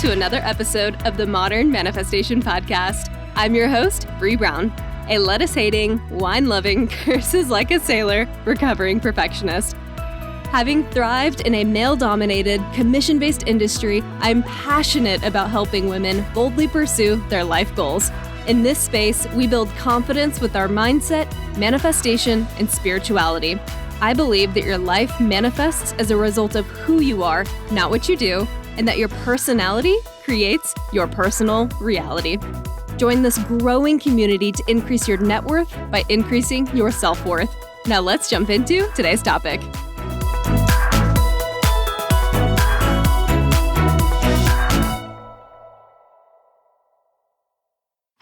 to another episode of the Modern Manifestation Podcast. I'm your host, Bree Brown, a lettuce-hating, wine-loving, curses like a sailor, recovering perfectionist. Having thrived in a male-dominated, commission-based industry, I'm passionate about helping women boldly pursue their life goals. In this space, we build confidence with our mindset, manifestation, and spirituality. I believe that your life manifests as a result of who you are, not what you do, and that your personality creates your personal reality. Join this growing community to increase your net worth by increasing your self-worth. Now let's jump into today's topic.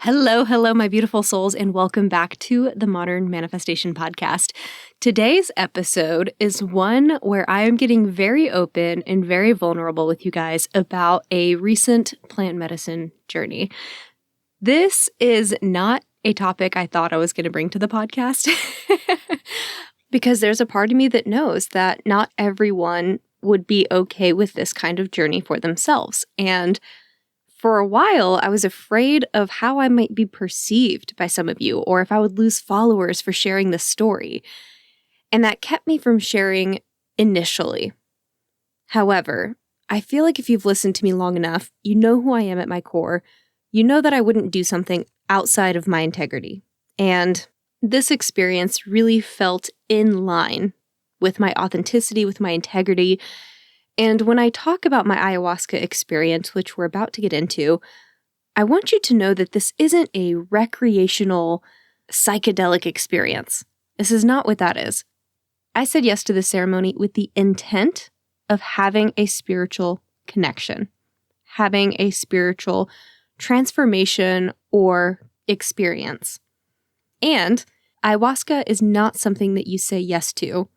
Hello, my beautiful souls, and welcome back to the Modern Manifestation Podcast. Today's episode is one where I am getting very open and very vulnerable with you guys about a recent plant medicine journey. This is not a topic I thought I was going to bring to the podcast because there's a part of me that knows that not everyone would be okay with this kind of journey for themselves. And for a while, I was afraid of how I might be perceived by some of you, or if I would lose followers for sharing this story. And that kept me from sharing initially. However, I feel like if you've listened to me long enough, you know who I am at my core. You know that I wouldn't do something outside of my integrity. And this experience really felt in line with my authenticity, with my integrity. And when I talk about my ayahuasca experience, which we're about to get into, I want you to know that this isn't a recreational psychedelic experience. This is not what that is. I said yes to this ceremony with the intent of having a spiritual connection, having a spiritual transformation or experience. And ayahuasca is not something that you say yes to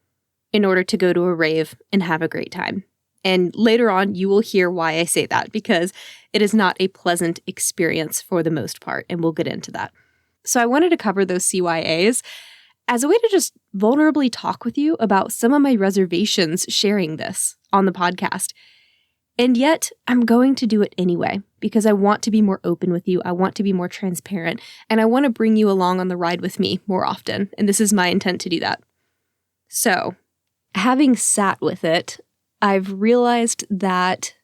in order to go to a rave and have a great time. And later on, you will hear why I say that, because it is not a pleasant experience for the most part, and we'll get into that. So I wanted to cover those CYAs as a way to just vulnerably talk with you about some of my reservations sharing this on the podcast. And yet, I'm going to do it anyway, because I want to be more open with you, I want to be more transparent, and I want to bring you along on the ride with me more often, and this is my intent to do that. So, having sat with it, I've realized that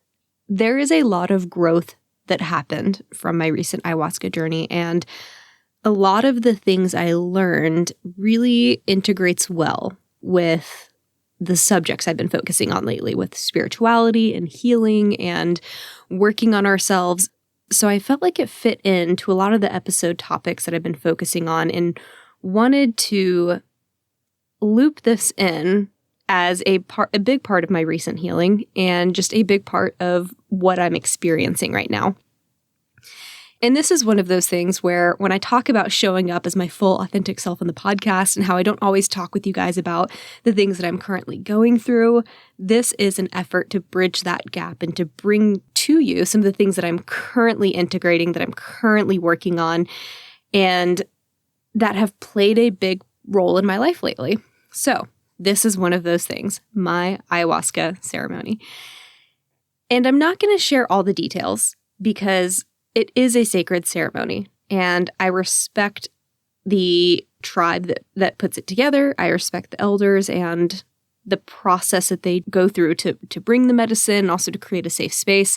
there is a lot of growth that happened from my recent ayahuasca journey, and a lot of the things I learned really integrates well with the subjects I've been focusing on lately, with spirituality and healing and working on ourselves. So I felt like it fit into a lot of the episode topics that I've been focusing on and wanted to loop this in as a big part of my recent healing and just a big part of what I'm experiencing right now. And this is one of those things where when I talk about showing up as my full authentic self on the podcast and how I don't always talk with you guys about the things that I'm currently going through, this is an effort to bridge that gap and to bring to you some of the things that I'm currently integrating, that I'm currently working on, and that have played a big role in my life lately. So, this is one of those things, my ayahuasca ceremony. And I'm not going to share all the details because it is a sacred ceremony, and I respect the tribe that puts it together. I respect the elders and the process that they go through to bring the medicine and also to create a safe space.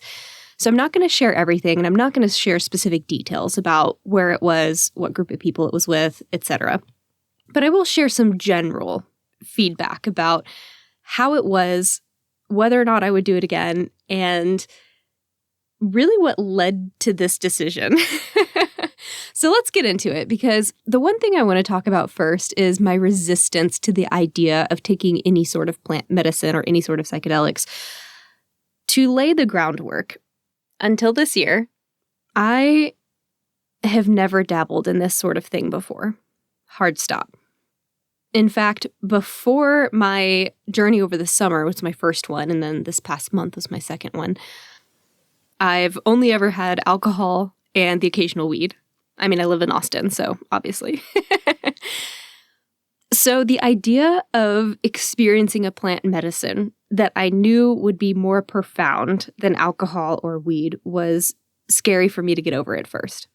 So I'm not going to share everything, and I'm not going to share specific details about where it was, what group of people it was with, etc. But I will share some general feedback about how it was, whether or not I would do it again, and really what led to this decision. So let's get into it, because the one thing I want to talk about first is my resistance to the idea of taking any sort of plant medicine or any sort of psychedelics. To lay the groundwork, until this year, I have never dabbled in this sort of thing before. Hard stop. In fact, before my journey over the summer was my first one, and then this past month was my second one, I've only ever had alcohol and the occasional weed. I mean, I live in Austin, so obviously. So the idea of experiencing a plant medicine that I knew would be more profound than alcohol or weed was scary for me to get over at first.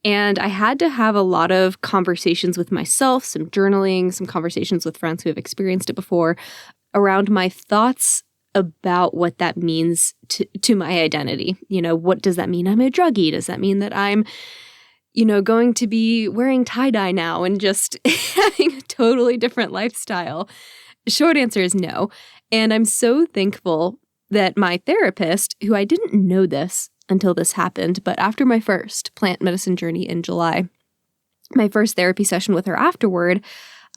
And I had to have a lot of conversations with myself, some journaling, some conversations with friends who have experienced it before, around my thoughts about what that means to my identity. What does that mean I'm a druggie? Does that mean that I'm, going to be wearing tie-dye now and just having a totally different lifestyle? Short answer is no. And I'm so thankful that my therapist, who I didn't know this until this happened, but after my first plant medicine journey in July, my first therapy session with her afterward,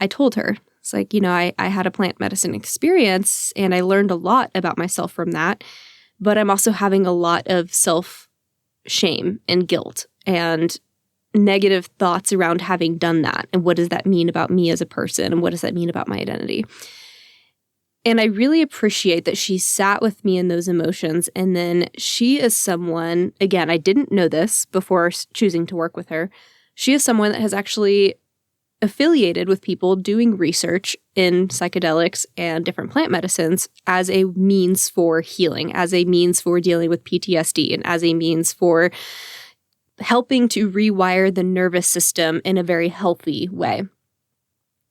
I told her, it's like, I had a plant medicine experience and I learned a lot about myself from that, but I'm also having a lot of self-shame and guilt and negative thoughts around having done that. And what does that mean about me as a person? And what does that mean about my identity? And I really appreciate that she sat with me in those emotions. And then she is someone, again, I didn't know this before choosing to work with her. She is someone that has actually affiliated with people doing research in psychedelics and different plant medicines as a means for healing, as a means for dealing with PTSD, and as a means for helping to rewire the nervous system in a very healthy way.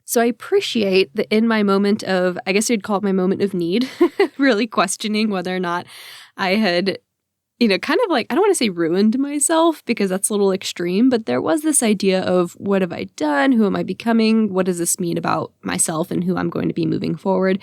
So I appreciate that in my moment of, I guess you'd call it my moment of need, really questioning whether or not I had, kind of like, I don't want to say ruined myself because that's a little extreme, but there was this idea of what have I done? Who am I becoming? What does this mean about myself and who I'm going to be moving forward?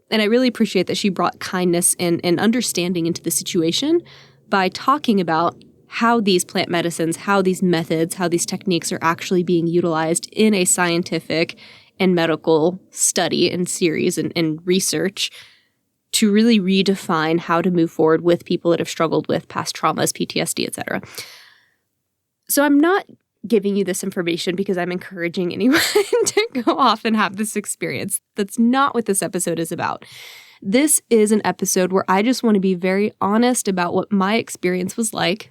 And I really appreciate that she brought kindness and understanding into the situation by talking about how these plant medicines, how these methods, how these techniques are actually being utilized in a scientific and medical study and series and research to really redefine how to move forward with people that have struggled with past traumas, PTSD, etc. So I'm not giving you this information because I'm encouraging anyone to go off and have this experience. That's not what this episode is about. This is an episode where I just want to be very honest about what my experience was like.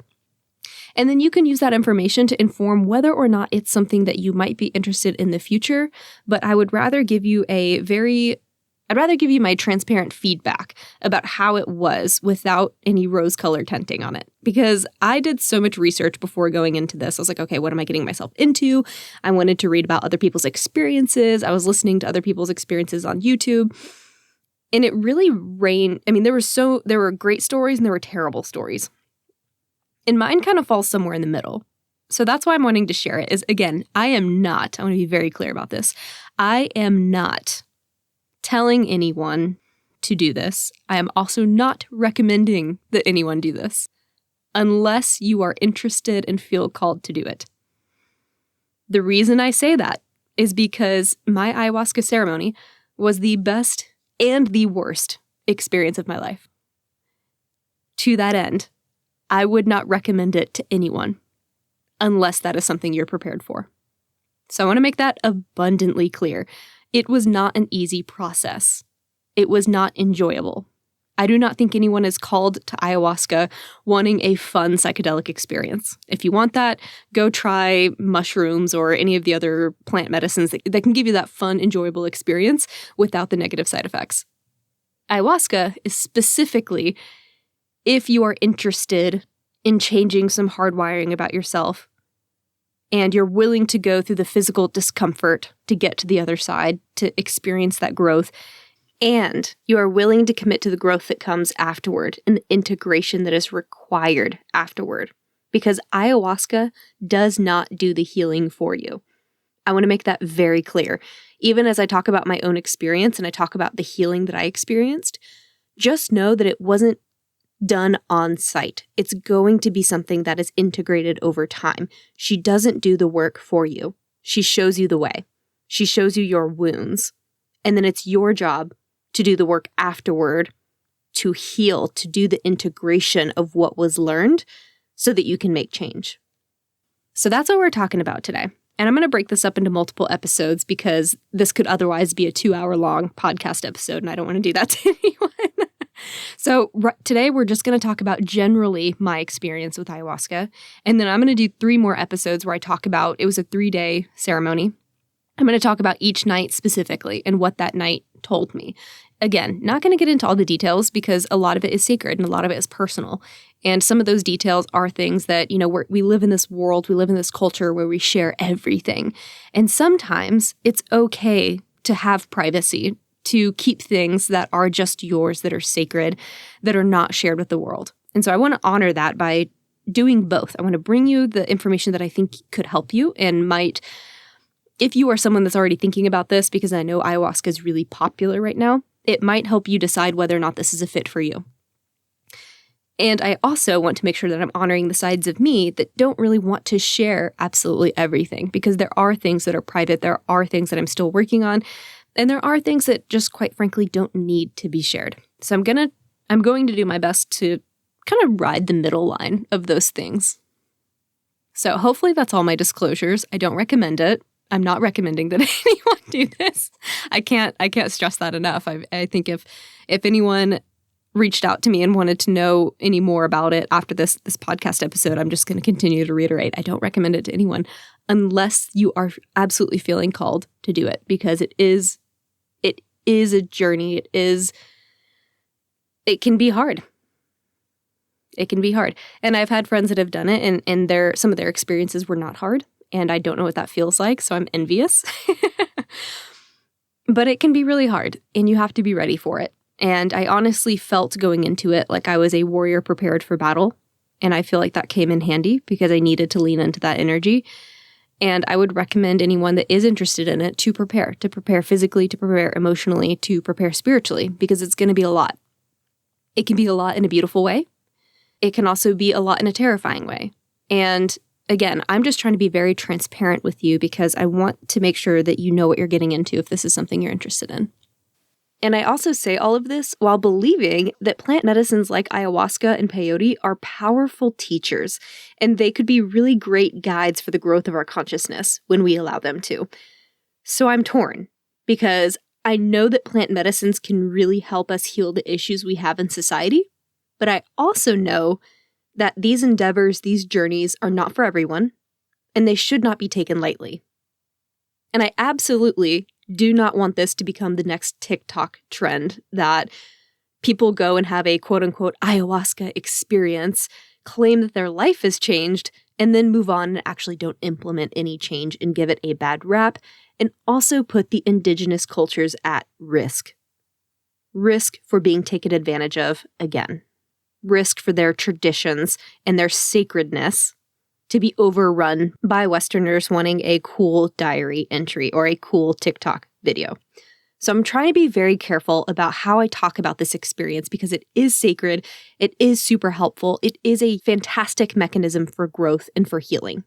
And then you can use that information to inform whether or not it's something that you might be interested in the future. But I would rather give you my transparent feedback about how it was without any rose-colored tinting on it. Because I did so much research before going into this. I was like, okay, what am I getting myself into? I wanted to read about other people's experiences. I was listening to other people's experiences on YouTube. And it really rained. I mean, there were great stories and there were terrible stories. And mine kind of falls somewhere in the middle. So that's why I'm wanting to share it is, again, I want to be very clear about this. I am not telling anyone to do this. I am also not recommending that anyone do this unless you are interested and feel called to do it. The reason I say that is because my ayahuasca ceremony was the best and the worst experience of my life. To that end, I would not recommend it to anyone unless that is something you're prepared for. So I want to make that abundantly clear. It was not an easy process. It was not enjoyable. I do not think anyone is called to ayahuasca wanting a fun psychedelic experience. If you want that, go try mushrooms or any of the other plant medicines that can give you that fun, enjoyable experience without the negative side effects. Ayahuasca is specifically if you are interested in changing some hardwiring about yourself and you're willing to go through the physical discomfort to get to the other side, to experience that growth, and you are willing to commit to the growth that comes afterward and the integration that is required afterward. Because ayahuasca does not do the healing for you. I want to make that very clear. Even as I talk about my own experience and I talk about the healing that I experienced, just know that it wasn't done on site. It's going to be something that is integrated over time. She doesn't do the work for you. She shows you the way. She shows you your wounds. And then it's your job to do the work afterward, to heal, to do the integration of what was learned so that you can make change. So that's what we're talking about today. And I'm going to break this up into multiple episodes because this could otherwise be a 2-hour-long podcast episode, and I don't want to do that to anyone. So today we're just going to talk about generally my experience with ayahuasca. And then I'm going to do 3 more episodes where I talk about, it was a 3-day ceremony. I'm going to talk about each night specifically and what that night told me. Again, not going to get into all the details because a lot of it is sacred and a lot of it is personal. And some of those details are things that, we live in this world, we live in this culture where we share everything. And sometimes it's okay to have privacy, to keep things that are just yours, that are sacred, that are not shared with the world. And so I want to honor that by doing both. I want to bring you the information that I think could help you and might, if you are someone that's already thinking about this, because I know ayahuasca is really popular right now, it might help you decide whether or not this is a fit for you. And I also want to make sure that I'm honoring the sides of me that don't really want to share absolutely everything, because there are things that are private, there are things that I'm still working on, and there are things that just quite frankly don't need to be shared. So I'm going to do my best to kind of ride the middle line of those things. So hopefully that's all my disclosures. I don't recommend it. I'm not recommending that anyone do this. I can't stress that enough. I think if anyone reached out to me and wanted to know any more about it after this podcast episode, I'm just going to continue to reiterate, I don't recommend it to anyone unless you are absolutely feeling called to do it, because it is a journey. It can be hard. It can be hard. And I've had friends that have done it and some of their experiences were not hard. And I don't know what that feels like, so I'm envious. But it can be really hard, and you have to be ready for it. And I honestly felt going into it like I was a warrior prepared for battle. And I feel like that came in handy because I needed to lean into that energy. And I would recommend anyone that is interested in it to prepare physically, to prepare emotionally, to prepare spiritually, because it's going to be a lot. It can be a lot in a beautiful way. It can also be a lot in a terrifying way. And again, I'm just trying to be very transparent with you because I want to make sure that you know what you're getting into if this is something you're interested in. And I also say all of this while believing that plant medicines like ayahuasca and peyote are powerful teachers, and they could be really great guides for the growth of our consciousness when we allow them to. So I'm torn because I know that plant medicines can really help us heal the issues we have in society, but I also know that these endeavors, these journeys are not for everyone, and they should not be taken lightly. And I absolutely do not want this to become the next TikTok trend that people go and have a quote-unquote ayahuasca experience, claim that their life has changed, and then move on and actually don't implement any change and give it a bad rap, and also put the indigenous cultures at risk. Risk for being taken advantage of again. Risk for their traditions and their sacredness to be overrun by Westerners wanting a cool diary entry or a cool TikTok video. So I'm trying to be very careful about how I talk about this experience because it is sacred, it is super helpful, it is a fantastic mechanism for growth and for healing.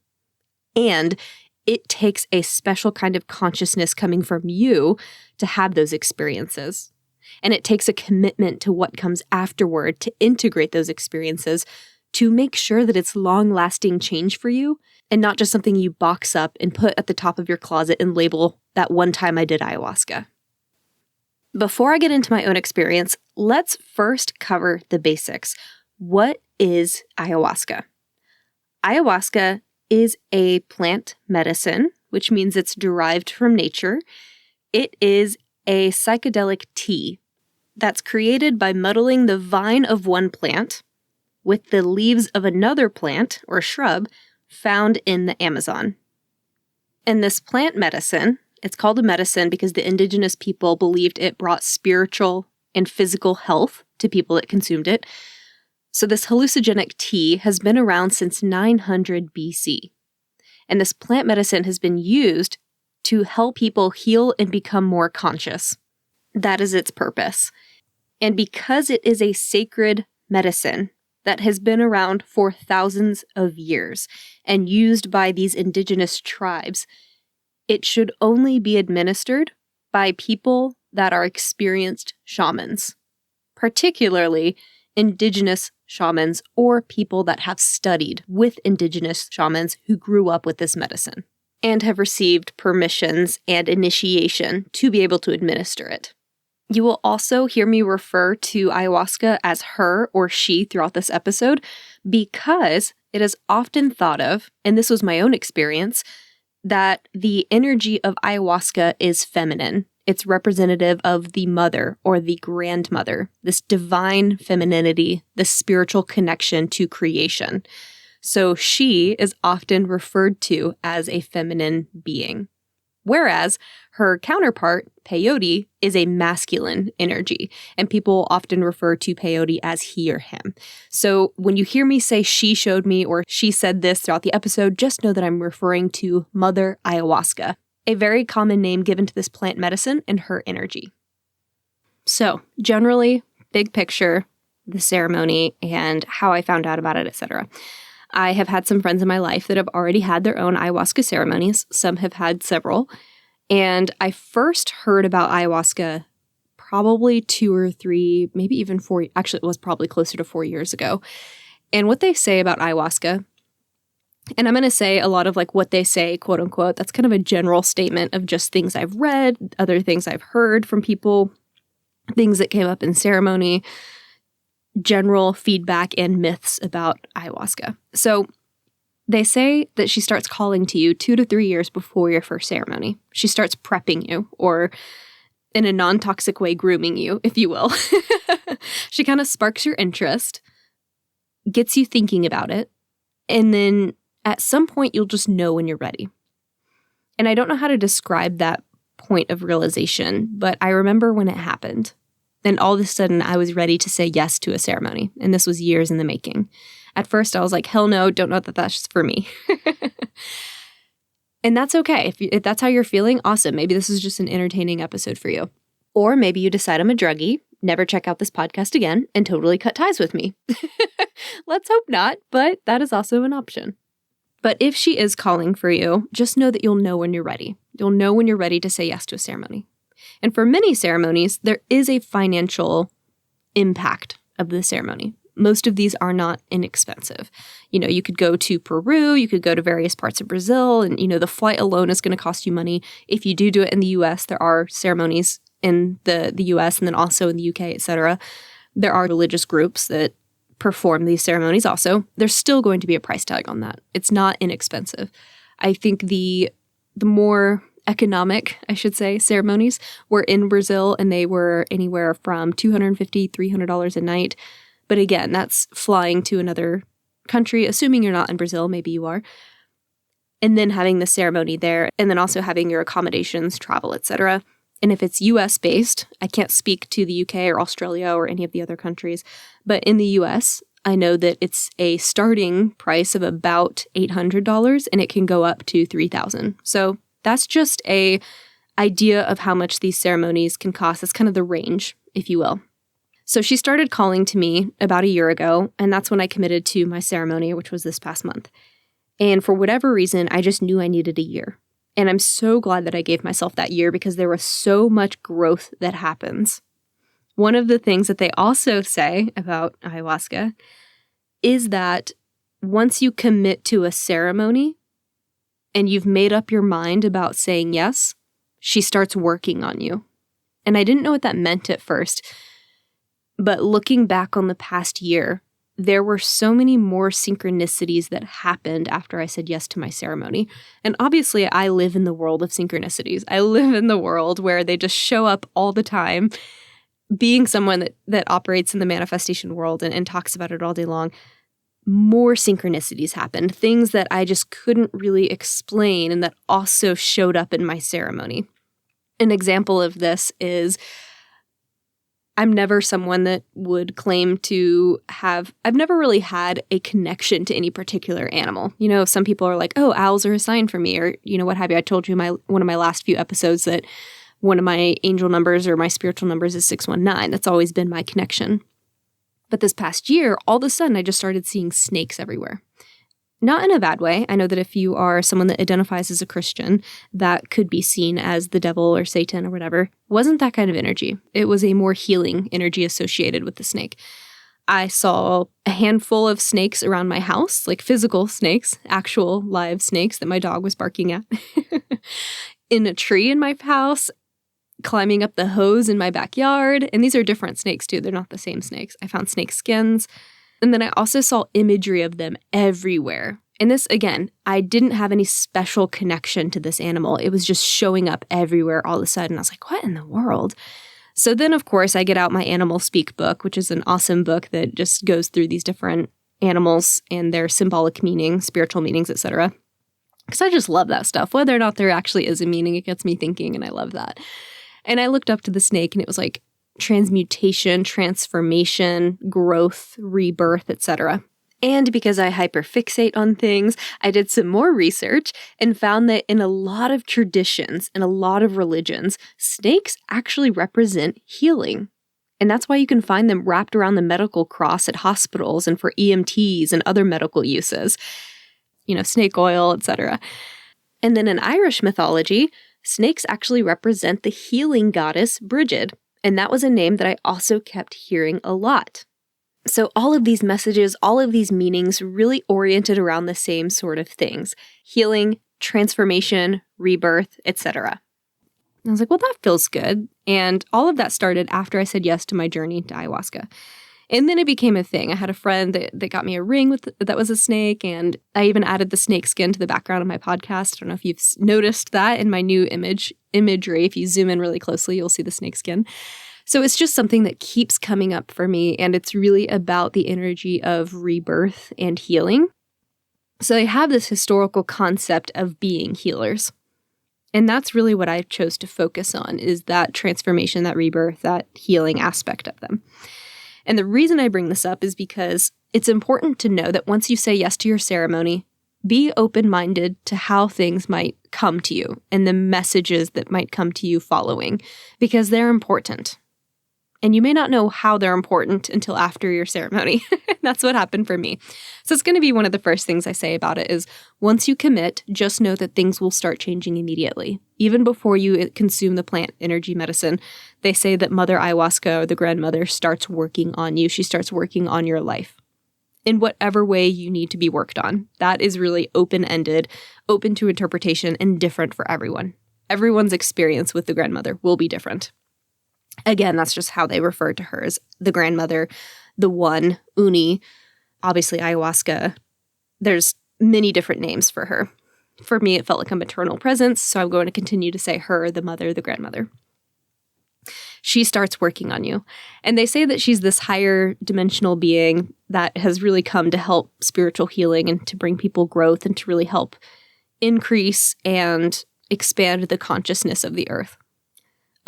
And it takes a special kind of consciousness coming from you to have those experiences. And it takes a commitment to what comes afterward to integrate those experiences to make sure that it's long-lasting change for you and not just something you box up and put at the top of your closet and label that one time I did ayahuasca. Before I get into my own experience, let's first cover the basics. What is ayahuasca? Ayahuasca is a plant medicine, which means it's derived from nature. It is a psychedelic tea that's created by muddling the vine of one plant with the leaves of another plant or shrub found in the Amazon. And this plant medicine, it's called a medicine because the indigenous people believed it brought spiritual and physical health to people that consumed it. So this hallucinogenic tea has been around since 900 BC. And this plant medicine has been used to help people heal and become more conscious. That is its purpose. And because it is a sacred medicine that has been around for thousands of years and used by these indigenous tribes, it should only be administered by people that are experienced shamans, particularly indigenous shamans or people that have studied with indigenous shamans who grew up with this medicine and have received permissions and initiation to be able to administer it. You will also hear me refer to ayahuasca as her or she throughout this episode because it is often thought of, and this was my own experience, that the energy of ayahuasca is feminine. It's representative of the mother or the grandmother, this divine femininity, this spiritual connection to creation. So she is often referred to as a feminine being. Whereas her counterpart, peyote, is a masculine energy, and people often refer to peyote as he or him. So when you hear me say she showed me or she said this throughout the episode, just know that I'm referring to Mother Ayahuasca, a very common name given to this plant medicine and her energy. So generally, big picture, the ceremony and how I found out about it, etc. I have had some friends in my life that have already had their own ayahuasca ceremonies. Some have had several. And I first heard about ayahuasca probably 2 or 3, maybe even 4, actually it was probably closer to 4 years ago. And what they say about ayahuasca, and I'm going to say a lot of like what they say, quote unquote, that's kind of a general statement of just things I've read, other things I've heard from people, things that came up in ceremony, general feedback and myths about ayahuasca. So they say that she starts calling to you 2 to 3 years before your first ceremony. She starts prepping you, or in a non-toxic way, grooming you, if you will. She kind of sparks your interest, gets you thinking about it, and then at some point you'll just know when you're ready. And I don't know how to describe that point of realization, but I remember when it happened. And all of a sudden, I was ready to say yes to a ceremony. And this was years in the making. At first, I was like, hell no, don't know that that's for me. And that's okay. If that's how you're feeling, awesome. Maybe this is just an entertaining episode for you. Or maybe you decide I'm a druggie, never check out this podcast again, and totally cut ties with me. Let's hope not, but that is also an option. But if she is calling for you, just know that you'll know when you're ready. You'll know when you're ready to say yes to a ceremony. And for many ceremonies, there is a financial impact of the ceremony. Most of these are not inexpensive. You know, you could go to Peru, you could go to various parts of Brazil, and, you know, the flight alone is going to cost you money. If you do it in the U.S., there are ceremonies in the U.S. and then also in the U.K., etc. There are religious groups that perform these ceremonies also. There's still going to be a price tag on that. It's not inexpensive. I think the more economic, I should say, ceremonies were in Brazil, and they were anywhere from $250, $300 a night. But again, that's flying to another country, assuming you're not in Brazil, maybe you are, and then having the ceremony there, and then also having your accommodations, travel, etc. And if it's US based, I can't speak to the UK or Australia or any of the other countries, but in the US, I know that it's a starting price of about $800, and it can go up to $3,000. So that's just a idea of how much these ceremonies can cost. That's kind of the range, if you will. So she started calling to me about a year ago, and that's when I committed to my ceremony, which was this past month. And for whatever reason, I just knew I needed a year. And I'm so glad that I gave myself that year because there was so much growth that happens. One of the things that they also say about ayahuasca is that once you commit to a ceremony, and you've made up your mind about saying yes, she starts working on you. And I didn't know what that meant at first, but looking back on the past year, there were so many more synchronicities that happened after I said yes to my ceremony. And obviously, I live in the world of synchronicities. I live in the world where they just show up all the time. Being someone that operates in the manifestation world and talks about it all day long, more synchronicities happened, things that I just couldn't really explain and that also showed up in my ceremony. An example of this is I'm never someone that would claim to have, I've never really had a connection to any particular animal. You know, some people are like, oh, owls are a sign for me, or, you know, what have you. I told you in one of my last few episodes that one of my angel numbers or my spiritual numbers is 619. That's always been my connection. But this past year, all of a sudden, I just started seeing snakes everywhere. Not in a bad way. I know that if you are someone that identifies as a Christian, that could be seen as the devil or Satan or whatever. It wasn't that kind of energy. It was a more healing energy associated with the snake. I saw a handful of snakes around my house, like physical snakes, actual live snakes that my dog was barking at. In a tree in my house, climbing up the hose in my backyard. And these are different snakes too. They're not the same snakes. I found snake skins. And then I also saw imagery of them everywhere. And this, again, I didn't have any special connection to this animal. It was just showing up everywhere all of a sudden. I was like, what in the world? So then, of course, I get out my Animal Speak book, which is an awesome book that just goes through these different animals and their symbolic meaning, spiritual meanings, etc. Because I just love that stuff. Whether or not there actually is a meaning, it gets me thinking, and I love that. And I looked up to the snake, and it was like transmutation, transformation, growth, rebirth, etc. And because I hyperfixate on things, I did some more research and found that in a lot of traditions and a lot of religions, snakes actually represent healing. And that's why you can find them wrapped around the medical cross at hospitals and for EMTs and other medical uses. Snake oil, etc. And then in Irish mythology, snakes actually represent the healing goddess Brigid. And that was a name that I also kept hearing a lot. So all of these messages, all of these meanings really oriented around the same sort of things: healing, transformation, rebirth, etc. I was like, well, that feels good. And all of that started after I said yes to my journey to ayahuasca. And then it became a thing. I had a friend that got me a ring that was a snake, and I even added the snake skin to the background of my podcast. I don't know if you've noticed that in my new imagery. If you zoom in really closely, you'll see the snake skin. So it's just something that keeps coming up for me, and it's really about the energy of rebirth and healing. So they have this historical concept of being healers. And that's really what I chose to focus on, is that transformation, that rebirth, that healing aspect of them. And the reason I bring this up is because it's important to know that once you say yes to your ceremony, be open-minded to how things might come to you and the messages that might come to you following, because they're important. And you may not know how they're important until after your ceremony. That's what happened for me. So it's going to be one of the first things I say about it is, once you commit, just know that things will start changing immediately. Even before you consume the plant energy medicine, they say that Mother Ayahuasca, or the grandmother, starts working on you. She starts working on your life in whatever way you need to be worked on. That is really open-ended, open to interpretation, and different for everyone. Everyone's experience with the grandmother will be different. Again, that's just how they refer to her, as the grandmother, the one, Uni, obviously ayahuasca. There's many different names for her. For me, it felt like a maternal presence, so I'm going to continue to say her, the mother, the grandmother. She starts working on you. And they say that she's this higher dimensional being that has really come to help spiritual healing and to bring people growth and to really help increase and expand the consciousness of the earth.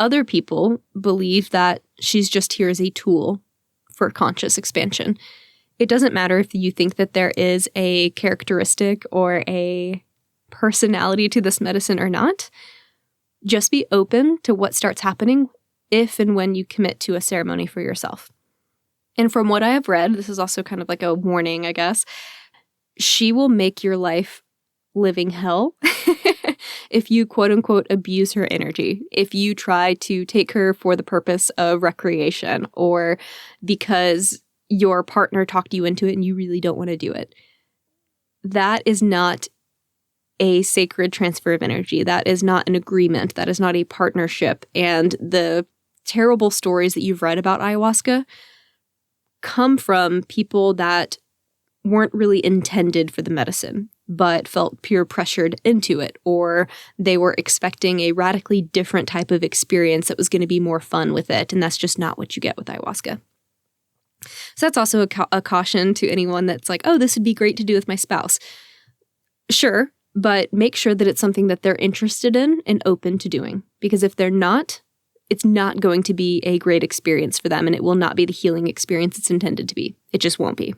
Other people believe that she's just here as a tool for conscious expansion. It doesn't matter if you think that there is a characteristic or a personality to this medicine or not. Just be open to what starts happening if and when you commit to a ceremony for yourself. And from what I have read, this is also kind of like a warning, I guess, she will make your life living hell if you quote unquote abuse her energy, if you try to take her for the purpose of recreation or because your partner talked you into it and you really don't want to do it. That is not a sacred transfer of energy. That is not an agreement. That is not a partnership. And the terrible stories that you've read about ayahuasca come from people that weren't really intended for the medicine, but felt peer pressured into it, or they were expecting a radically different type of experience that was going to be more fun with it, and that's just not what you get with ayahuasca. So that's also a caution to anyone that's like, oh, this would be great to do with my spouse. Sure, but make sure that it's something that they're interested in and open to doing, because if they're not, it's not going to be a great experience for them, and it will not be the healing experience it's intended to be. It just won't be.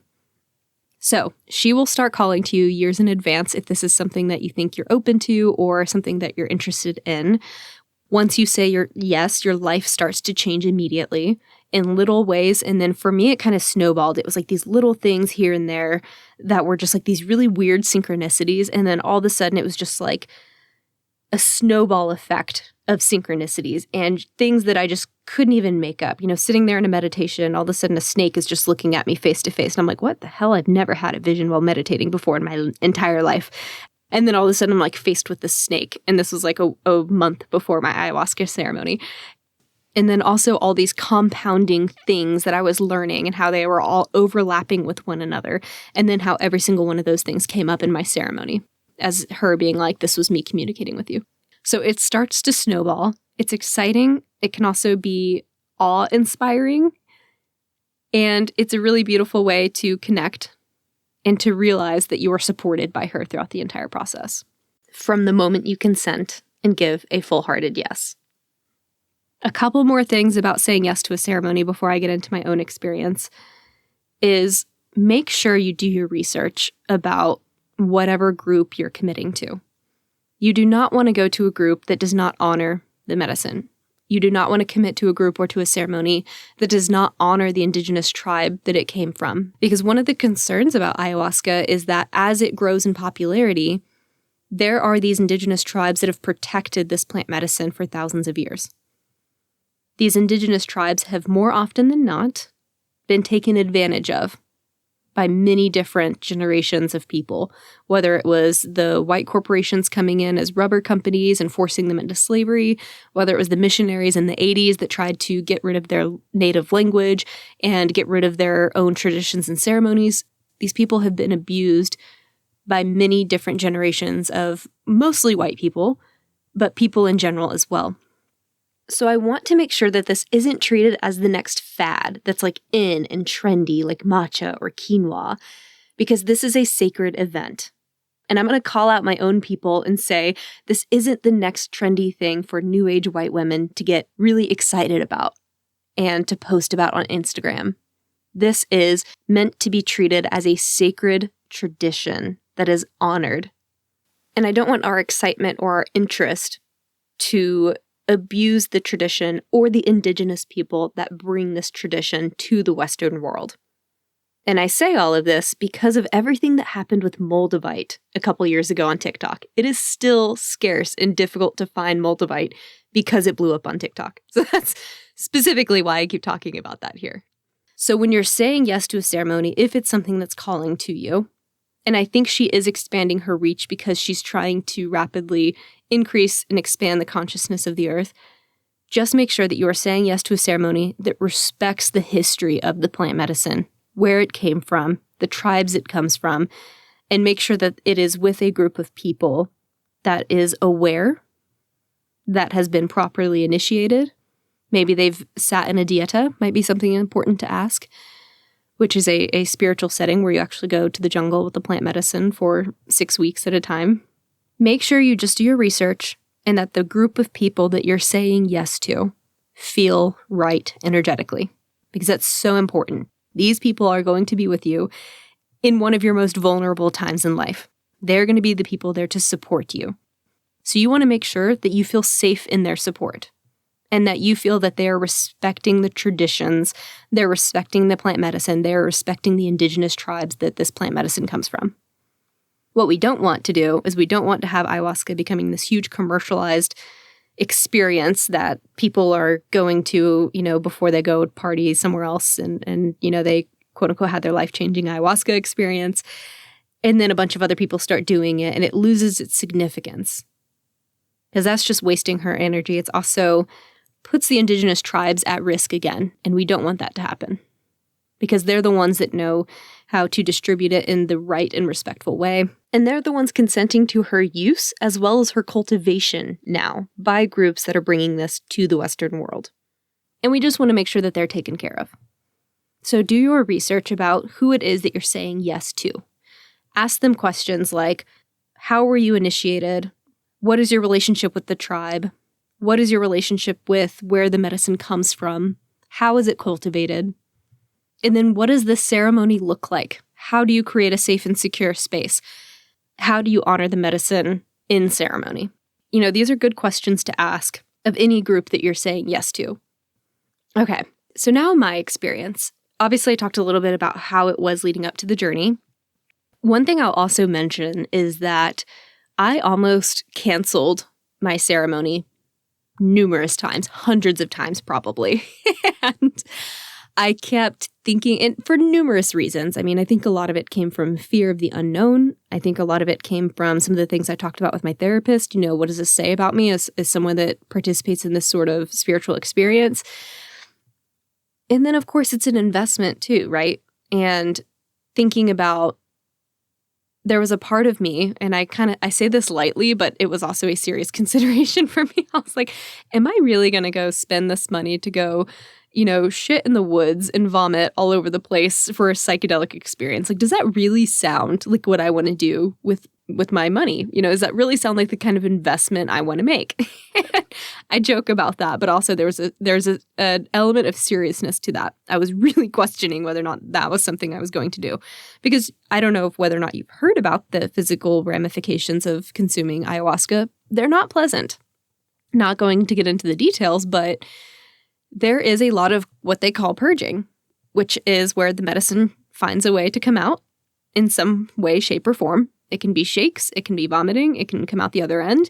So she will start calling to you years in advance if this is something that you think you're open to or something that you're interested in. Once you say your yes, your life starts to change immediately in little ways. And then for me, it kind of snowballed. It was like these little things here and there that were just like these really weird synchronicities. And then all of a sudden it was just like a snowball effect of synchronicities and things that I just couldn't even make up. You know, sitting there in a meditation, all of a sudden a snake is just looking at me face to face. And I'm like, what the hell? I've never had a vision while meditating before in my entire life. And then all of a sudden I'm like faced with this snake. And this was like a month before my ayahuasca ceremony. And then also all these compounding things that I was learning and how they were all overlapping with one another. And then how every single one of those things came up in my ceremony as her being like, this was me communicating with you. So it starts to snowball. It's exciting. It can also be awe-inspiring. And it's a really beautiful way to connect and to realize that you are supported by her throughout the entire process. From the moment you consent and give a full-hearted yes. A couple more things about saying yes to a ceremony before I get into my own experience is make sure you do your research about whatever group you're committing to. You do not want to go to a group that does not honor the medicine. You do not want to commit to a group or to a ceremony that does not honor the indigenous tribe that it came from. Because one of the concerns about ayahuasca is that as it grows in popularity, there are these indigenous tribes that have protected this plant medicine for thousands of years. These indigenous tribes have more often than not been taken advantage of by many different generations of people, whether it was the white corporations coming in as rubber companies and forcing them into slavery, whether it was the missionaries in the 80s that tried to get rid of their native language and get rid of their own traditions and ceremonies. These people have been abused by many different generations of mostly white people, but people in general as well. So I want to make sure that this isn't treated as the next fad that's like in and trendy like matcha or quinoa, because this is a sacred event. And I'm going to call out my own people and say this isn't the next trendy thing for new age white women to get really excited about and to post about on Instagram. This is meant to be treated as a sacred tradition that is honored. And I don't want our excitement or our interest to abuse the tradition or the indigenous people that bring this tradition to the Western world. And I say all of this because of everything that happened with Moldavite a couple years ago on TikTok. It is still scarce and difficult to find Moldavite because it blew up on TikTok. So that's specifically why I keep talking about that here. So when you're saying yes to a ceremony, if it's something that's calling to you, and I think she is expanding her reach because she's trying to rapidly increase and expand the consciousness of the earth, just make sure that you are saying yes to a ceremony that respects the history of the plant medicine, where it came from, the tribes it comes from, and make sure that it is with a group of people that is aware, that has been properly initiated. Maybe they've sat in a dieta, might be something important to ask, which is a spiritual setting where you actually go to the jungle with the plant medicine for 6 weeks at a time. Make sure you just do your research and that the group of people that you're saying yes to feel right energetically, because that's so important. These people are going to be with you in one of your most vulnerable times in life. They're going to be the people there to support you. So you want to make sure that you feel safe in their support and that you feel that they are respecting the traditions, they're respecting the plant medicine, they're respecting the indigenous tribes that this plant medicine comes from. What we don't want to do is we don't want to have ayahuasca becoming this huge commercialized experience that people are going to, before they go party somewhere else and they quote unquote had their life-changing ayahuasca experience. And then a bunch of other people start doing it and it loses its significance. Because that's just wasting her energy. It's also puts the indigenous tribes at risk again. And we don't want that to happen. Because they're the ones that know how to distribute it in the right and respectful way. And they're the ones consenting to her use as well as her cultivation now by groups that are bringing this to the Western world. And we just want to make sure that they're taken care of. So do your research about who it is that you're saying yes to. Ask them questions like, how were you initiated? What is your relationship with the tribe? What is your relationship with where the medicine comes from? How is it cultivated? And then what does this ceremony look like? How do you create a safe and secure space? How do you honor the medicine in ceremony? These are good questions to ask of any group that you're saying yes to. Okay, so now my experience. Obviously, I talked a little bit about how it was leading up to the journey. One thing I'll also mention is that I almost canceled my ceremony numerous times, hundreds of times probably. And I kept thinking, and for numerous reasons. I mean, I think a lot of it came from fear of the unknown. I think a lot of it came from some of the things I talked about with my therapist. What does this say about me as someone that participates in this sort of spiritual experience? And then, of course, it's an investment too, right? And thinking about, there was a part of me, and I say this lightly, but it was also a serious consideration for me. I was like, am I really going to go spend this money to go, shit in the woods and vomit all over the place for a psychedelic experience? Like, does that really sound like what I want to do with my money? Does that really sound like the kind of investment I want to make? I joke about that, but also there's an element of seriousness to that. I was really questioning whether or not that was something I was going to do, because I don't know whether or not you've heard about the physical ramifications of consuming ayahuasca. They're not pleasant. Not going to get into the details, but there is a lot of what they call purging, which is where the medicine finds a way to come out in some way, shape, or form. It can be shakes, it can be vomiting, it can come out the other end.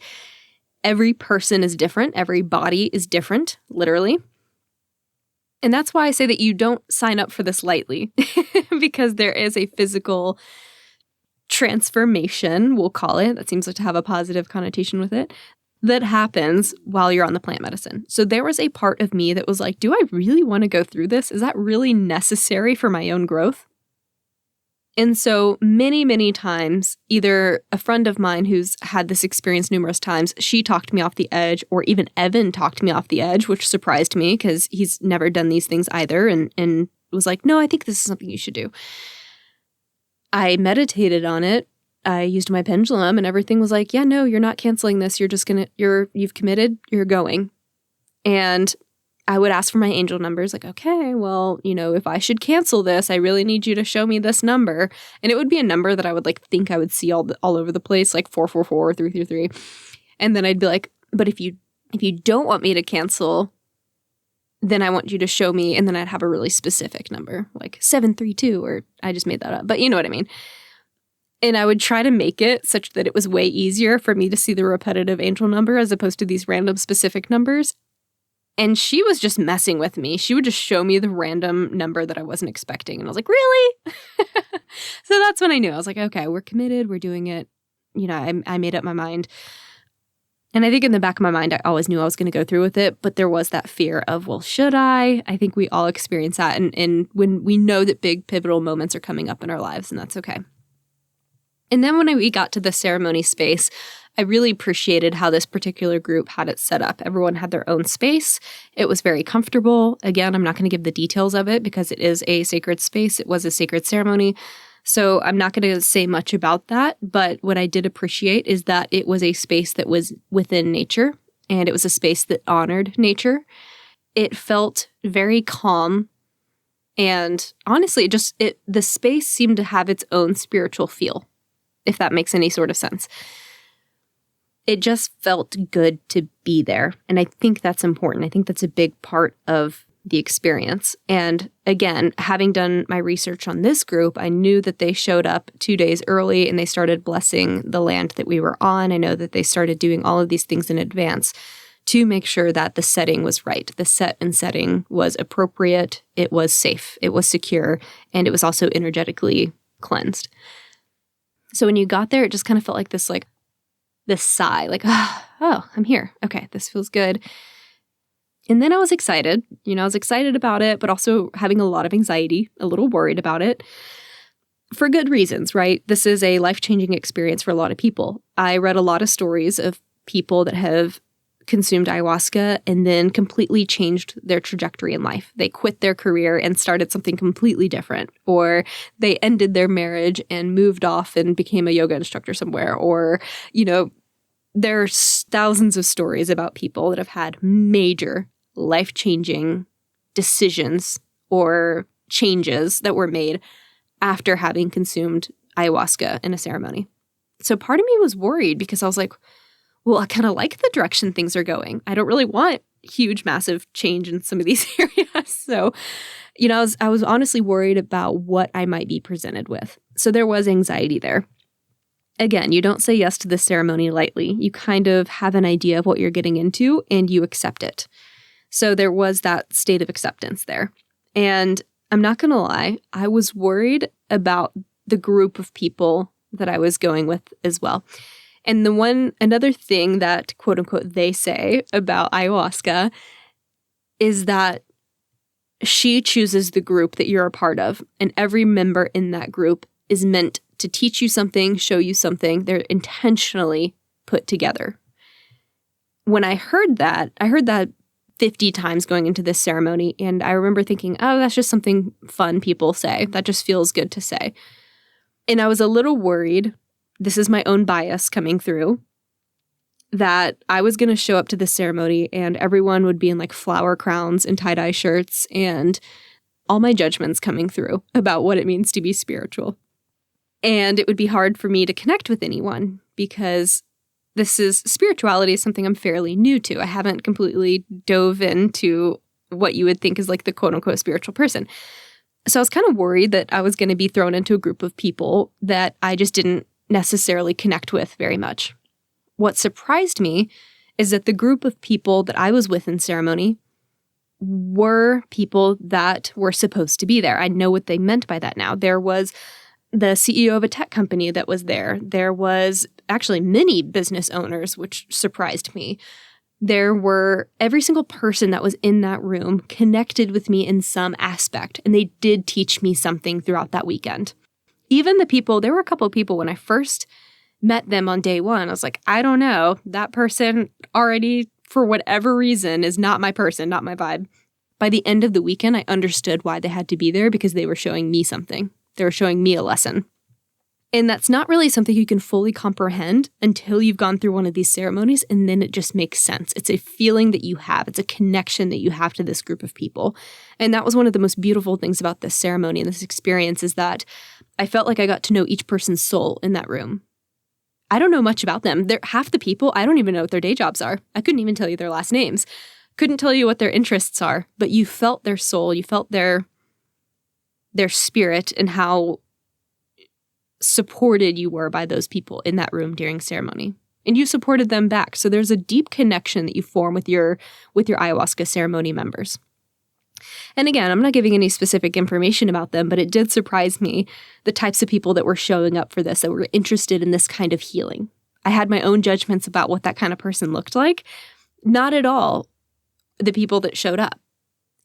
Every person is different. Every body is different, literally. And that's why I say that you don't sign up for this lightly, because there is a physical transformation, we'll call it, that seems like to have a positive connotation with it, that happens while you're on the plant medicine. So there was a part of me that was like, do I really want to go through this? Is that really necessary for my own growth? And so many, many times, either a friend of mine who's had this experience numerous times, she talked me off the edge, or even Evan talked me off the edge, which surprised me because he's never done these things either, and was like, no, I think this is something you should do. I meditated on it. I used my pendulum, and everything was like, yeah, no, you're not canceling this. You've committed, you're going. And I would ask for my angel numbers, like, okay, well, if I should cancel this, I really need you to show me this number. And it would be a number that I would think I would see all over the place, like 444, 333. And then I'd be like, but if you don't want me to cancel, then I want you to show me. And then I'd have a really specific number, like 732, or I just made that up, but you know what I mean. And I would try to make it such that it was way easier for me to see the repetitive angel number as opposed to these random specific numbers. And she was just messing with me. She would just show me the random number that I wasn't expecting. And I was like, really? So that's when I knew. I was like, okay, we're committed. We're doing it. I made up my mind. And I think in the back of my mind, I always knew I was going to go through with it. But there was that fear of, well, should I? I think we all experience that. And when we know that big pivotal moments are coming up in our lives, and that's okay. And then when we got to the ceremony space, I really appreciated how this particular group had it set up. Everyone had their own space. It was very comfortable. Again, I'm not going to give the details of it because it is a sacred space. It was a sacred ceremony. So I'm not going to say much about that. But what I did appreciate is that it was a space that was within nature, and it was a space that honored nature. It felt very calm. And honestly, the space seemed to have its own spiritual feel, if that makes any sort of sense. It just felt good to be there. And I think that's important. I think that's a big part of the experience. And again, having done my research on this group, I knew that they showed up 2 days early and they started blessing the land that we were on. I know that they started doing all of these things in advance to make sure that the setting was right. The set and setting was appropriate. It was safe. It was secure. And it was also energetically cleansed. So when you got there, it just kind of felt like this sigh, like, oh, I'm here. Okay, this feels good. And then I was excited. I was excited about it, but also having a lot of anxiety, a little worried about it for good reasons, right? This is a life-changing experience for a lot of people. I read a lot of stories of people that have consumed ayahuasca and then completely changed their trajectory in life. They quit their career and started something completely different, or they ended their marriage and moved off and became a yoga instructor somewhere, or, there's thousands of stories about people that have had major life-changing decisions or changes that were made after having consumed ayahuasca in a ceremony. So part of me was worried because I was like, well, I kind of like the direction things are going. I don't really want huge, massive change in some of these areas. So, I was honestly worried about what I might be presented with. So there was anxiety there. Again, you don't say yes to this ceremony lightly. You kind of have an idea of what you're getting into and you accept it. So there was that state of acceptance there. And I'm not going to lie, I was worried about the group of people that I was going with as well. And another thing that quote unquote they say about ayahuasca is that she chooses the group that you're a part of. And every member in that group is meant to teach you something, show you something. They're intentionally put together. When I heard that 50 times going into this ceremony. And I remember thinking, oh, that's just something fun people say. That just feels good to say. And I was a little worried, this is my own bias coming through, that I was going to show up to this ceremony and everyone would be in like flower crowns and tie-dye shirts and all my judgments coming through about what it means to be spiritual. And it would be hard for me to connect with anyone because spirituality is something I'm fairly new to. I haven't completely dove into what you would think is like the quote unquote spiritual person. So I was kind of worried that I was going to be thrown into a group of people that I just didn't necessarily connect with very much. What surprised me is that the group of people that I was with in ceremony were people that were supposed to be there. I know what they meant by that now. There was the CEO of a tech company that was there. There was actually many business owners, which surprised me. There were every single person that was in that room connected with me in some aspect, and they did teach me something throughout that weekend. Even there were a couple of people when I first met them on day one, I was like, I don't know, that person already, for whatever reason, is not my person, not my vibe. By the end of the weekend, I understood why they had to be there because they were showing me something. They were showing me a lesson. And that's not really something you can fully comprehend until you've gone through one of these ceremonies, and then it just makes sense. It's a feeling that you have. It's a connection that you have to this group of people. And that was one of the most beautiful things about this ceremony and this experience is that I felt like I got to know each person's soul in that room. I don't know much about them. Half the people, I don't even know what their day jobs are. I couldn't even tell you their last names. Couldn't tell you what their interests are, but you felt their soul. You felt their spirit and how supported you were by those people in that room during ceremony. And you supported them back. So there's a deep connection that you form with your ayahuasca ceremony members. And again, I'm not giving any specific information about them, but it did surprise me the types of people that were showing up for this, that were interested in this kind of healing. I had my own judgments about what that kind of person looked like. Not at all the people that showed up.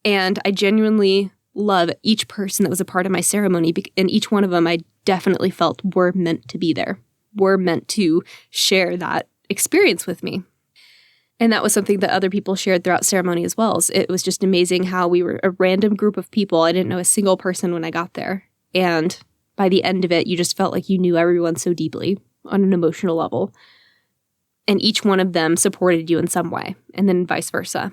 And I genuinely love each person that was a part of my ceremony, and each one of them I definitely felt were meant to be there, were meant to share that experience with me. And that was something that other people shared throughout ceremony as well. It was just amazing how we were a random group of people. I didn't know a single person when I got there. And by the end of it, you just felt like you knew everyone so deeply on an emotional level. And each one of them supported you in some way, and then vice versa.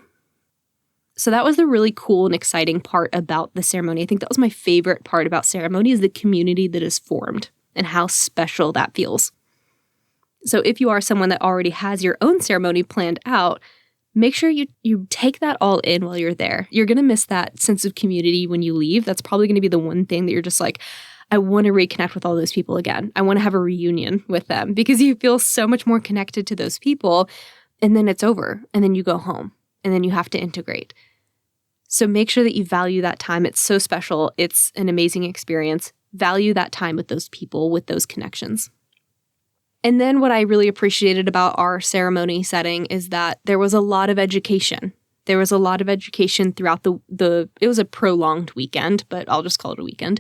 So that was the really cool and exciting part about the ceremony. I think that was my favorite part about ceremony is the community that is formed and how special that feels. So if you are someone that already has your own ceremony planned out, make sure you take that all in while you're there. You're going to miss that sense of community when you leave. That's probably going to be the one thing that you're just like, I want to reconnect with all those people again. I want to have a reunion with them because you feel so much more connected to those people. And then it's over. And then you go home. And then you have to integrate. So make sure that you value that time. It's so special. It's an amazing experience. Value that time with those people, with those connections. And then what I really appreciated about our ceremony setting is that there was a lot of education. There was a lot of education throughout it was a prolonged weekend, but I'll just call it a weekend.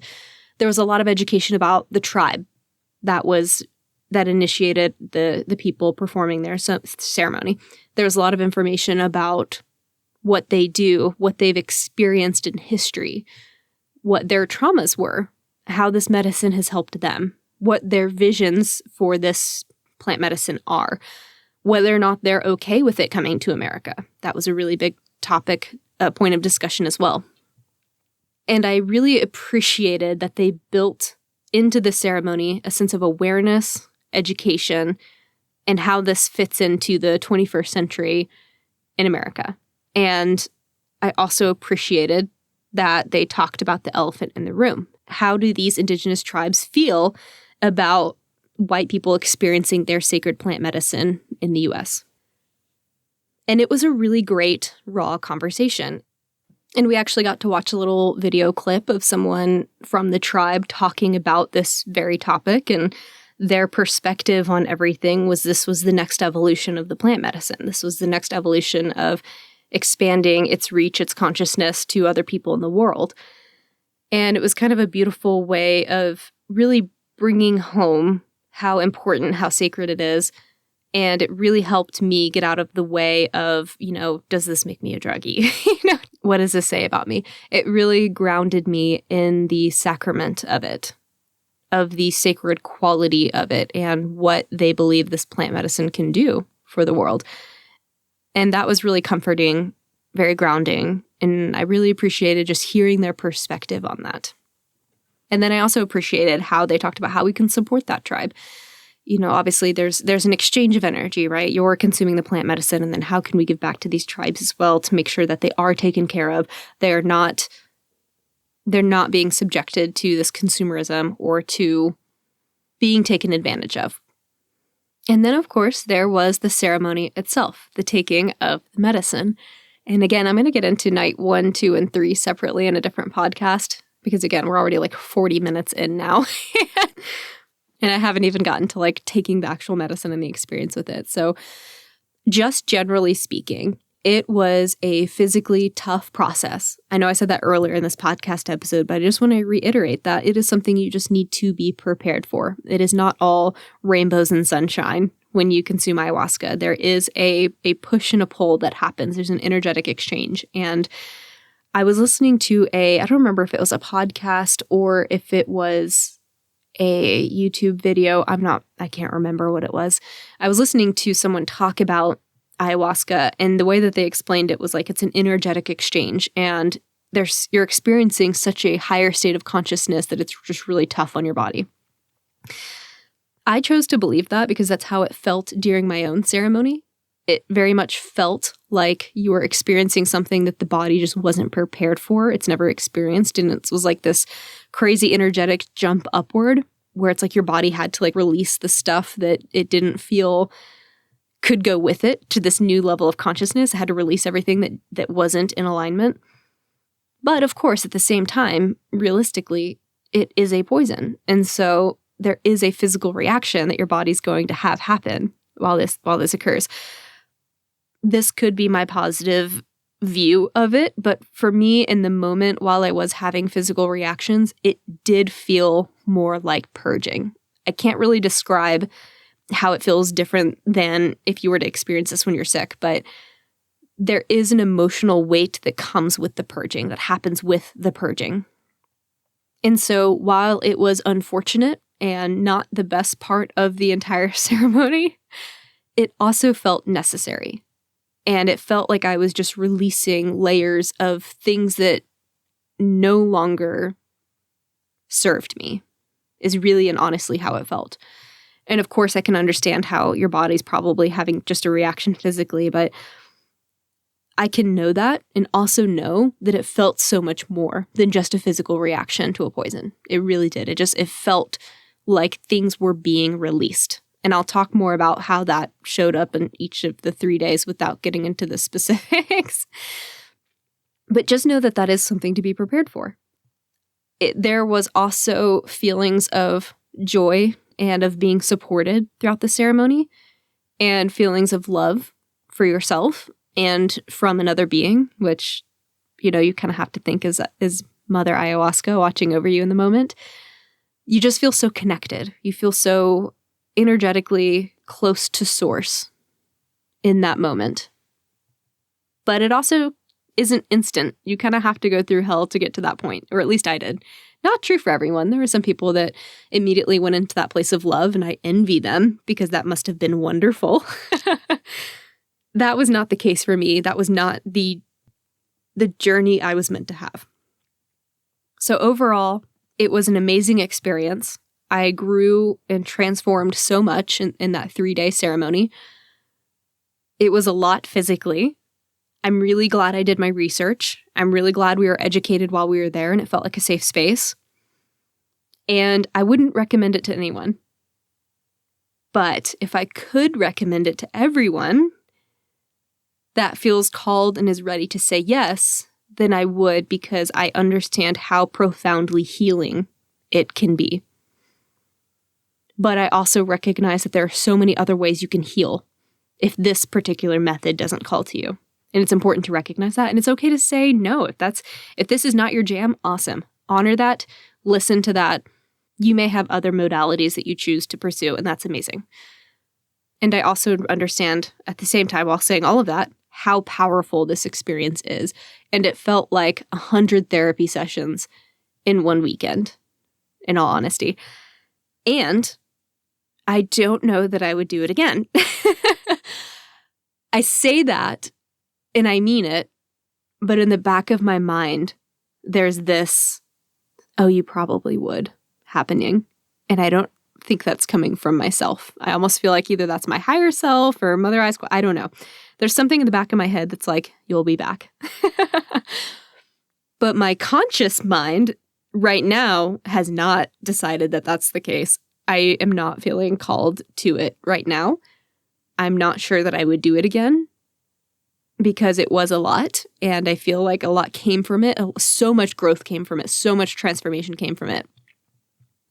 There was a lot of education about the tribe that initiated the people performing their ceremony. There was a lot of information about what they do, what they've experienced in history, what their traumas were, how this medicine has helped them, what their visions for this plant medicine are, whether or not they're okay with it coming to America. That was a really big topic, point of discussion as well. And I really appreciated that they built into the ceremony a sense of awareness, education, and how this fits into the 21st century in America. And I also appreciated that they talked about the elephant in the room. How do these indigenous tribes feel about white people experiencing their sacred plant medicine in the U.S.? And it was a really great, raw conversation. And we actually got to watch a little video clip of someone from the tribe talking about this very topic, and their perspective on everything was this was the next evolution of the plant medicine. This was the next evolution of expanding its reach, its consciousness to other people in the world. And it was kind of a beautiful way of really bringing home how important, how sacred it is. And it really helped me get out of the way of, does this make me a druggie? What does this say about me? It really grounded me in the sacrament of it, of the sacred quality of it, and what they believe this plant medicine can do for the world. And that was really comforting, very grounding. And I really appreciated just hearing their perspective on that. And then I also appreciated how they talked about how we can support that tribe. Obviously there's an exchange of energy, right? You're consuming the plant medicine, and then how can we give back to these tribes as well to make sure that they are taken care of? They're not being subjected to this consumerism or to being taken advantage of. And then, of course, there was the ceremony itself, the taking of the medicine. And again, I'm going to get into night 1, 2, and 3 separately in a different podcast, because again, we're already like 40 minutes in now. And I haven't even gotten to like taking the actual medicine and the experience with it. So just generally speaking, it was a physically tough process. I know I said that earlier in this podcast episode, but I just want to reiterate that it is something you just need to be prepared for. It is not all rainbows and sunshine when you consume ayahuasca. There is a push and a pull that happens. There's an energetic exchange. And I was listening to I don't remember if it was a podcast or if it was a YouTube video. I can't remember what it was. I was listening to someone talk about ayahuasca, and the way that they explained it was like it's an energetic exchange, and you're experiencing such a higher state of consciousness that it's just really tough on your body. I chose to believe that because that's how it felt during my own ceremony. It very much felt like you were experiencing something that the body just wasn't prepared for. It's never experienced. And it was like this crazy energetic jump upward where it's like your body had to like release the stuff that it didn't feel could go with it to this new level of consciousness. It had to release everything that wasn't in alignment. But of course, at the same time, realistically, it is a poison. And so there is a physical reaction that your body's going to have happen while this occurs. This could be my positive view of it, but for me in the moment while I was having physical reactions, it did feel more like purging. I can't really describe how it feels different than if you were to experience this when you're sick, but there is an emotional weight that comes with the purging, that happens with the purging. And so while it was unfortunate and not the best part of the entire ceremony, it also felt necessary. And it felt like I was just releasing layers of things that no longer served me, is really and honestly how it felt. And of course, I can understand how your body's probably having just a reaction physically, but I can know that and also know that it felt so much more than just a physical reaction to a poison. It really did. It felt like things were being released. And I'll talk more about how that showed up in each of the 3 days without getting into the specifics. But just know that that is something to be prepared for. There was also feelings of joy and of being supported throughout the ceremony, and feelings of love for yourself and from another being, which, you kind of have to think is Mother Ayahuasca watching over you in the moment. You just feel so connected. You feel so energetically close to source in that moment. But it also isn't instant. You kind of have to go through hell to get to that point, or at least I did. Not true for everyone. There were some people that immediately went into that place of love, and I envy them because that must have been wonderful. That was not the case for me. That was not the journey I was meant to have. So overall, it was an amazing experience. I grew and transformed so much in that 3-day ceremony. It was a lot physically. I'm really glad I did my research. I'm really glad we were educated while we were there, and it felt like a safe space. And I wouldn't recommend it to anyone. But if I could recommend it to everyone that feels called and is ready to say yes, than I would because I understand how profoundly healing it can be. But I also recognize that there are so many other ways you can heal if this particular method doesn't call to you. And it's important to recognize that. And it's okay to say no. If this is not your jam, awesome. Honor that. Listen to that. You may have other modalities that you choose to pursue, and that's amazing. And I also understand at the same time, while saying all of that, how powerful this experience is. And it felt like 100 therapy sessions in one weekend, in all honesty. And I don't know that I would do it again. I say that, and I mean it, but in the back of my mind, there's this, oh, you probably would, happening. And I don't think that's coming from myself. I almost feel like either that's my higher self or Mother Ayahuasca. I don't know. There's something in the back of my head that's like, you'll be back. But my conscious mind right now has not decided that that's the case. I am not feeling called to it right now. I'm not sure that I would do it again because it was a lot, and I feel like a lot came from it. So much growth came from it. So much transformation came from it.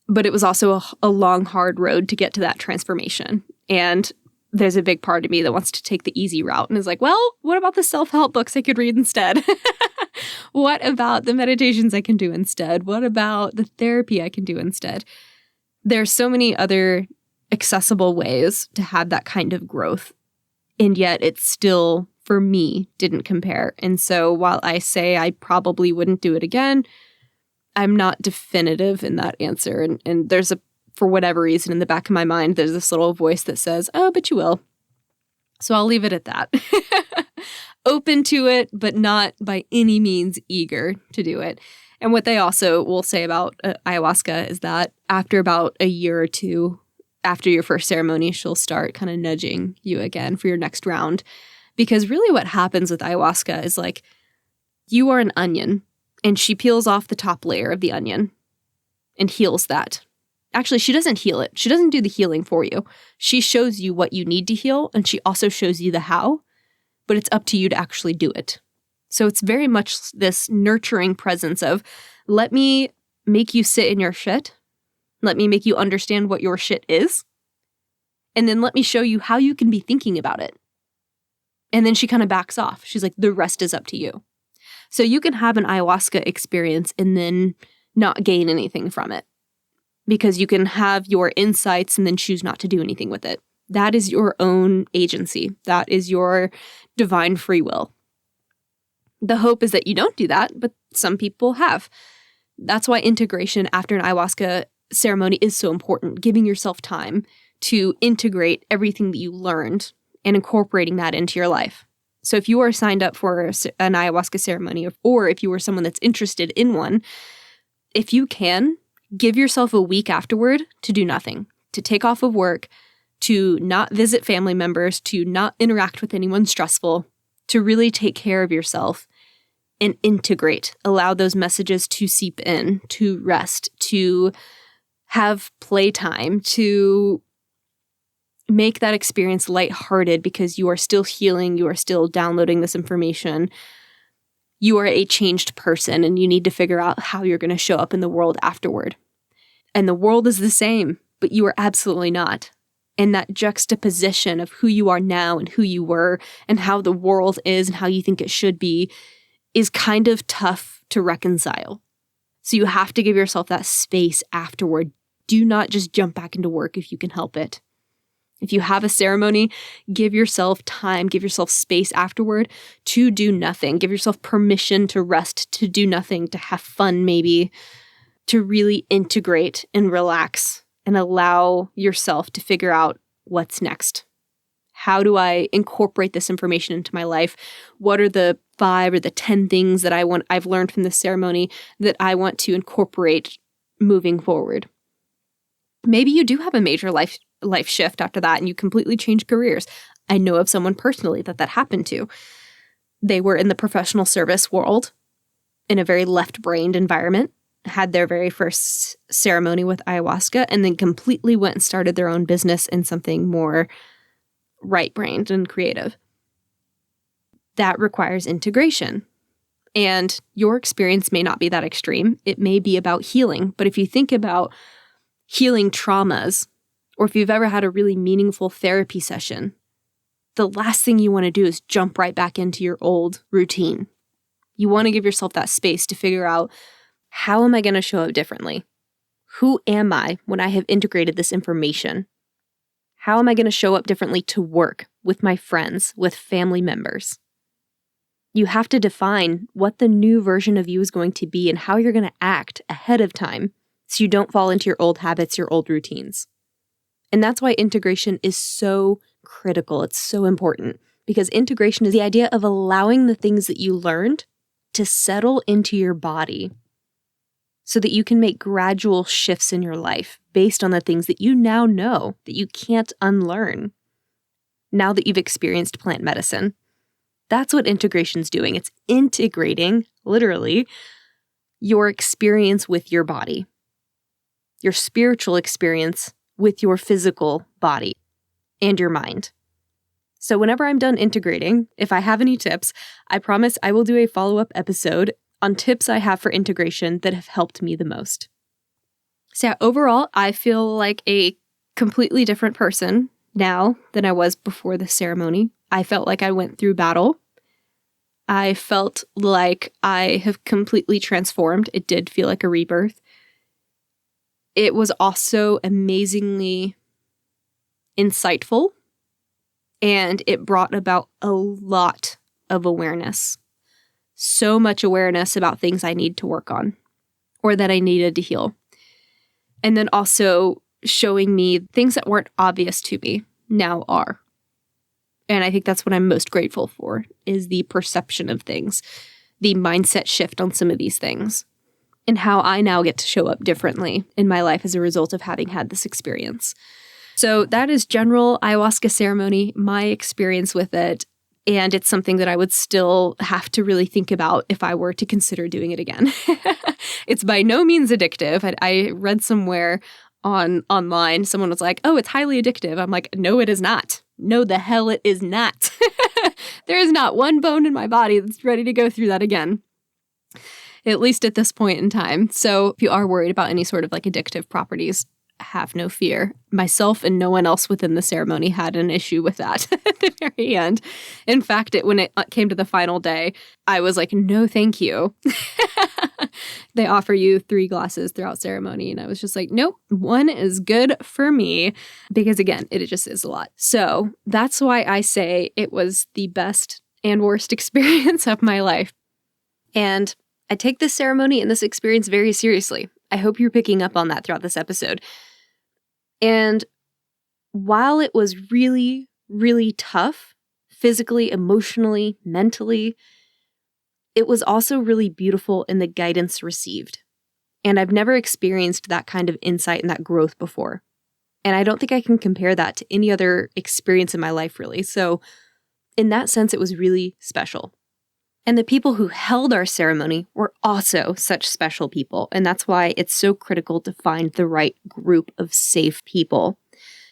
But it was also a long, hard road to get to that transformation. And there's a big part of me that wants to take the easy route and is like, well, what about the self-help books I could read instead? What about the meditations I can do instead? What about the therapy I can do instead? There's so many other accessible ways to have that kind of growth. And yet it still, for me, didn't compare. And so while I say I probably wouldn't do it again, I'm not definitive in that answer. And there's for whatever reason, in the back of my mind, there's this little voice that says, oh, but you will. So I'll leave it at that. Open to it, but not by any means eager to do it. And what they also will say about ayahuasca is that after about a year or two after your first ceremony, she'll start kind of nudging you again for your next round. Because really what happens with ayahuasca is like, you are an onion, and she peels off the top layer of the onion and heals that. Actually, she doesn't heal it. She doesn't do the healing for you. She shows you what you need to heal, and she also shows you the how, but it's up to you to actually do it. So it's very much this nurturing presence of, let me make you sit in your shit. Let me make you understand what your shit is. And then let me show you how you can be thinking about it. And then she kind of backs off. She's like, the rest is up to you. So you can have an ayahuasca experience and then not gain anything from it. Because you can have your insights and then choose not to do anything with it. That is your own agency. That is your divine free will. The hope is that you don't do that, but some people have. That's why integration after an ayahuasca ceremony is so important. Giving yourself time to integrate everything that you learned and incorporating that into your life. So if you are signed up for an ayahuasca ceremony, or if you are someone that's interested in one, if you can, give yourself a week afterward to do nothing, to take off of work, to not visit family members, to not interact with anyone stressful, to really take care of yourself and integrate, allow those messages to seep in, to rest, to have playtime, to make that experience lighthearted because you are still healing, you are still downloading this information. You are a changed person and you need to figure out how you're going to show up in the world afterward. And the world is the same, but you are absolutely not. And that juxtaposition of who you are now and who you were and how the world is and how you think it should be is kind of tough to reconcile. So you have to give yourself that space afterward. Do not just jump back into work if you can help it. If you have a ceremony, give yourself time, give yourself space afterward to do nothing. Give yourself permission to rest, to do nothing, to have fun maybe, to really integrate and relax and allow yourself to figure out what's next. How do I incorporate this information into my life? What are the 5 or the 10 things that I've learned from this ceremony that I want to incorporate moving forward? Maybe you do have a major life shift after that and you completely change careers. I know of someone personally that happened to. They were in the professional service world in a very left-brained environment, had their very first ceremony with ayahuasca, and then completely went and started their own business in something more right-brained and creative. That requires integration. And your experience may not be that extreme. It may be about healing. But if you think about healing traumas, or if you've ever had a really meaningful therapy session, the last thing you want to do is jump right back into your old routine. You want to give yourself that space to figure out, how am I going to show up differently? Who am I when I have integrated this information? How am I going to show up differently to work, with my friends, with family members? You have to define what the new version of you is going to be and how you're going to act ahead of time so you don't fall into your old habits, your old routines. And that's why integration is so critical. It's so important, because integration is the idea of allowing the things that you learned to settle into your body so that you can make gradual shifts in your life based on the things that you now know that you can't unlearn now that you've experienced plant medicine. That's what integration's doing. It's integrating, literally, your experience with your body, your spiritual experience with your physical body and your mind. So whenever I'm done integrating, if I have any tips, I promise I will do a follow-up episode on tips I have for integration that have helped me the most. So yeah, overall, I feel like a completely different person now than I was before the ceremony. I felt like I went through battle. I felt like I have completely transformed. It did feel like a rebirth. It was also amazingly insightful, and it brought about a lot of awareness. So much awareness about things I need to work on or that I needed to heal. And then also showing me things that weren't obvious to me now are. And I think that's what I'm most grateful for, is the perception of things, the mindset shift on some of these things, and how I now get to show up differently in my life as a result of having had this experience. So that is general ayahuasca ceremony, my experience with it. And it's something that I would still have to really think about if I were to consider doing it again. It's by no means addictive. I read somewhere online, someone was like, oh, it's highly addictive. I'm like, no, it is not. No, the hell it is not. There is not one bone in my body that's ready to go through that again, at least at this point in time. So if you are worried about any sort of like addictive properties, have no fear. Myself and no one else within the ceremony had an issue with that at the very end. In fact, when it came to the final day, I was like, no, thank you. They offer you 3 glasses throughout ceremony. And I was just like, nope, 1 is good for me. Because again, it just is a lot. So that's why I say it was the best and worst experience of my life. And I take this ceremony and this experience very seriously. I hope you're picking up on that throughout this episode. And while it was really, really tough, physically, emotionally, mentally, it was also really beautiful in the guidance received. And I've never experienced that kind of insight and that growth before. And I don't think I can compare that to any other experience in my life, really. So in that sense, it was really special. And the people who held our ceremony were also such special people. And that's why it's so critical to find the right group of safe people,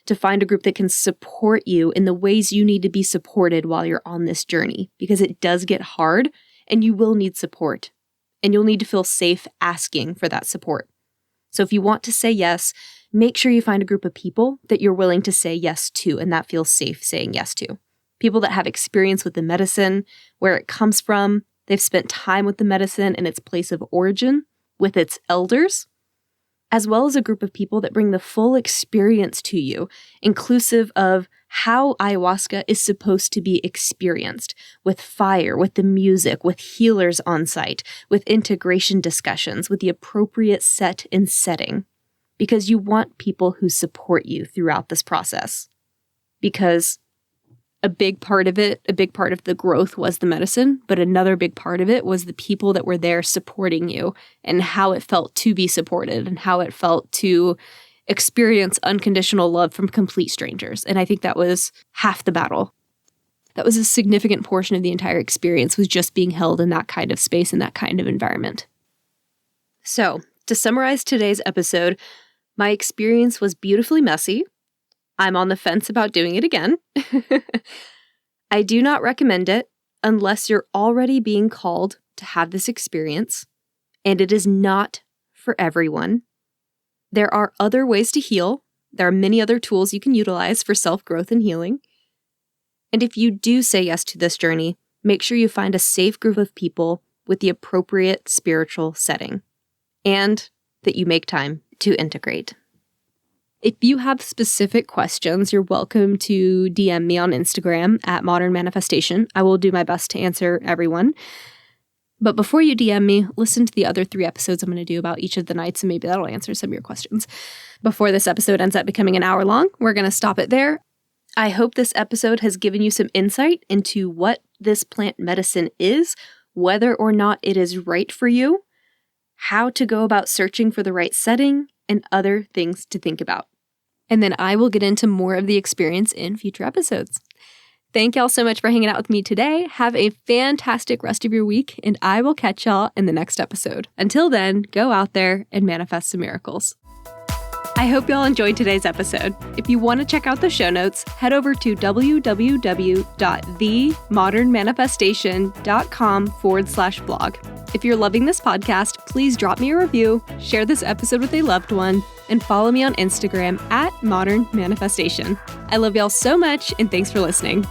to find a group that can support you in the ways you need to be supported while you're on this journey, because it does get hard and you will need support, and you'll need to feel safe asking for that support. So if you want to say yes, make sure you find a group of people that you're willing to say yes to and that feels safe saying yes to. People that have experience with the medicine, where it comes from, they've spent time with the medicine and its place of origin, with its elders, as well as a group of people that bring the full experience to you, inclusive of how ayahuasca is supposed to be experienced, with fire, with the music, with healers on site, with integration discussions, with the appropriate set and setting, because you want people who support you throughout this process. Because a big part of the growth was the medicine, but another big part of it was the people that were there supporting you and how it felt to be supported and how it felt to experience unconditional love from complete strangers. And I think that was half the battle. That was a significant portion of the entire experience, was just being held in that kind of space and that kind of environment. So, to summarize today's episode, my experience was beautifully messy. I'm on the fence about doing it again. I do not recommend it unless you're already being called to have this experience, and it is not for everyone. There are other ways to heal. There are many other tools you can utilize for self-growth and healing. And if you do say yes to this journey, make sure you find a safe group of people with the appropriate spiritual setting, and that you make time to integrate. If you have specific questions, you're welcome to DM me on Instagram at Modern Manifestation. I will do my best to answer everyone. But before you DM me, listen to the other 3 episodes I'm going to do about each of the nights, and maybe that'll answer some of your questions. Before this episode ends up becoming an hour long, we're going to stop it there. I hope this episode has given you some insight into what this plant medicine is, whether or not it is right for you, how to go about searching for the right setting, and other things to think about. And then I will get into more of the experience in future episodes. Thank y'all so much for hanging out with me today. Have a fantastic rest of your week, and I will catch y'all in the next episode. Until then, go out there and manifest some miracles. I hope y'all enjoyed today's episode. If you want to check out the show notes, head over to www.themodernmanifestation.com/blog. If you're loving this podcast, please drop me a review, share this episode with a loved one, and follow me on Instagram at Modern Manifestation. I love y'all so much, and thanks for listening.